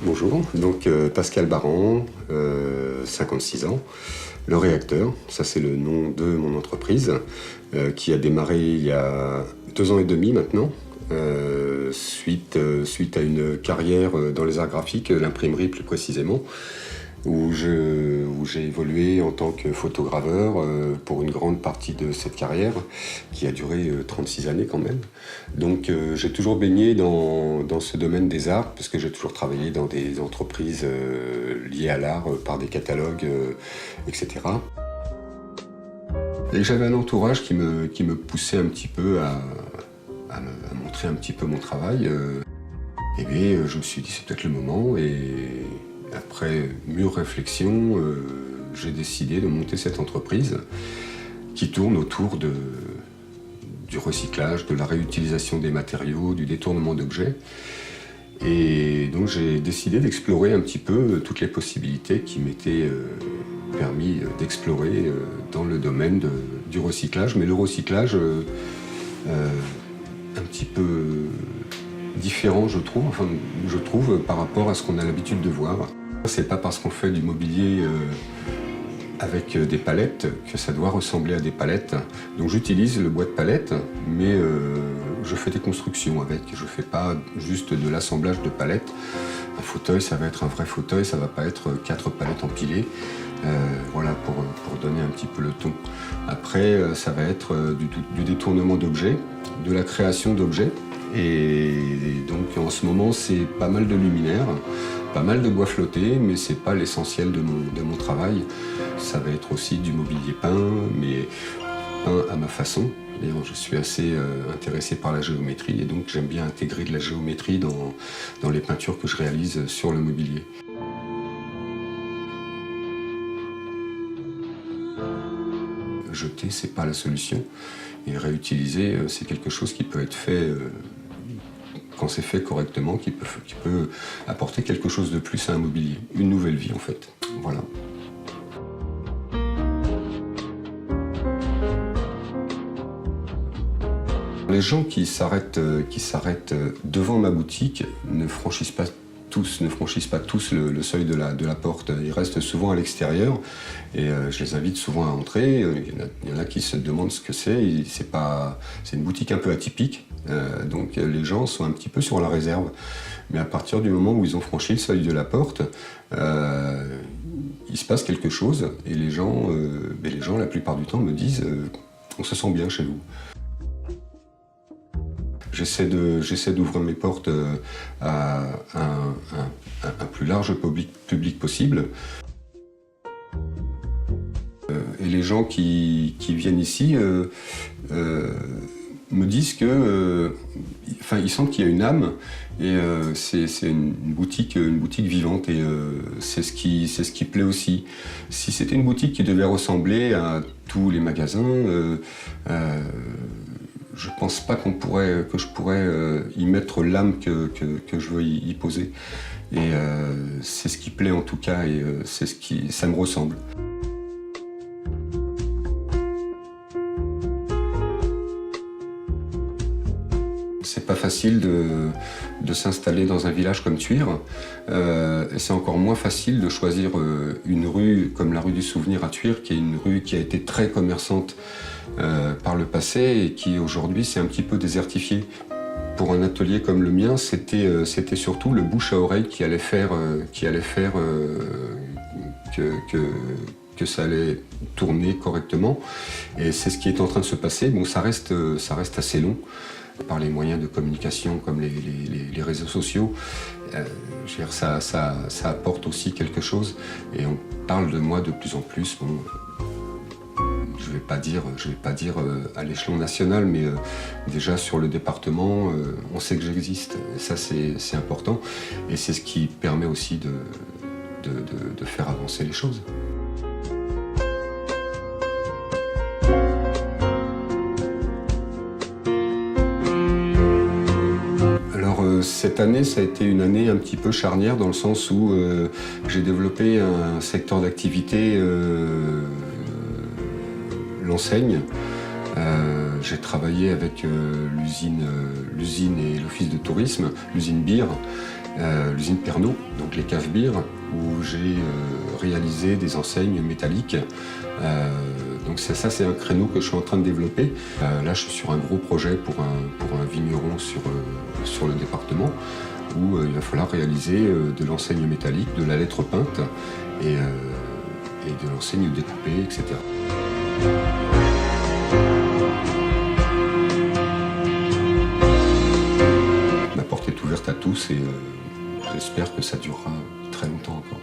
Bonjour, donc Pascal Baran, 56 ans. Le réacteur, ça c'est le nom de mon entreprise, qui a démarré il y a 2 ans et demi maintenant, suite à une carrière dans les arts graphiques, l'imprimerie plus précisément, où j'ai évolué en tant que photograveur pour une grande partie de cette carrière, qui a duré 36 années quand même. Donc j'ai toujours baigné dans ce domaine des arts, parce que j'ai toujours travaillé dans des entreprises liées à l'art, par des catalogues, etc. Et j'avais un entourage qui me poussait un petit peu à montrer un petit peu mon travail. Et bien je me suis dit c'est peut-être le moment, et après mûre réflexion, j'ai décidé de monter cette entreprise qui tourne autour du recyclage, de la réutilisation des matériaux, du détournement d'objets. Et donc j'ai décidé d'explorer un petit peu toutes les possibilités qui m'étaient permis d'explorer dans le domaine du recyclage, mais le recyclage un petit peu différent, je trouve, par rapport à ce qu'on a l'habitude de voir. C'est pas parce qu'on fait du mobilier avec des palettes que ça doit ressembler à des palettes. Donc j'utilise le bois de palettes, mais je fais des constructions avec. Je fais pas juste de l'assemblage de palettes. Un fauteuil, ça va être un vrai fauteuil, ça va pas être 4 palettes empilées. Voilà, pour donner un petit peu le ton. Après, ça va être du détournement d'objets, de la création d'objets. Et donc en ce moment, c'est pas mal de luminaires, pas mal de bois flotté, mais c'est pas l'essentiel de mon travail. Ça va être aussi du mobilier peint, mais peint à ma façon. D'ailleurs, je suis assez intéressé par la géométrie, et donc j'aime bien intégrer de la géométrie dans les peintures que je réalise sur le mobilier. Jeter, c'est pas la solution, et réutiliser, c'est quelque chose qui peut être fait quand c'est fait correctement, qui peut apporter quelque chose de plus à un mobilier, une nouvelle vie en fait. Voilà. Les gens qui s'arrêtent devant ma boutique ne franchissent pas tous le seuil de la porte. Ils restent souvent à l'extérieur, et je les invite souvent à entrer. Il y en a qui se demandent ce que c'est. C'est une boutique un peu atypique, donc les gens sont un petit peu sur la réserve. Mais à partir du moment où ils ont franchi le seuil de la porte, il se passe quelque chose, et les gens, la plupart du temps, me disent on se sent bien chez vous. J'essaie d'ouvrir mes portes à un plus large public possible. Et les gens qui viennent ici me disent que, ils sentent qu'il y a une âme, et c'est une boutique vivante, et c'est ce qui plaît aussi. Si c'était une boutique qui devait ressembler à tous les magasins, je pense pas que je pourrais y mettre l'âme que je veux y poser. Et c'est ce qui plaît en tout cas, et ça me ressemble. C'est pas facile de s'installer dans un village comme Thuir, et c'est encore moins facile de choisir une rue comme la rue du Souvenir à Thuir, qui est une rue qui a été très commerçante par le passé, et qui aujourd'hui s'est un petit peu désertifiée. Pour un atelier comme le mien, c'était surtout le bouche à oreille qui allait faire que ça allait tourner correctement, et c'est ce qui est en train de se passer. Bon, ça reste assez long, par les moyens de communication comme les réseaux sociaux. Je veux dire, ça apporte aussi quelque chose, et on parle de moi de plus en plus. Bon, je vais pas dire à l'échelon national, mais déjà sur le département, on sait que j'existe. Ça, c'est important, et c'est ce qui permet aussi de faire avancer les choses. Cette année, ça a été une année un petit peu charnière, dans le sens où j'ai développé un secteur d'activité, l'enseigne, J'ai travaillé avec l'usine et l'office de tourisme, l'usine Beer, l'usine Pernod, donc les caves Beer, où j'ai réalisé des enseignes métalliques. Donc ça c'est un créneau que je suis en train de développer. Là je suis sur un gros projet pour un vigneron sur le département, où il va falloir réaliser de l'enseigne métallique, de la lettre peinte et de l'enseigne découpée, etc. La porte est ouverte à tous et j'espère que ça durera très longtemps encore.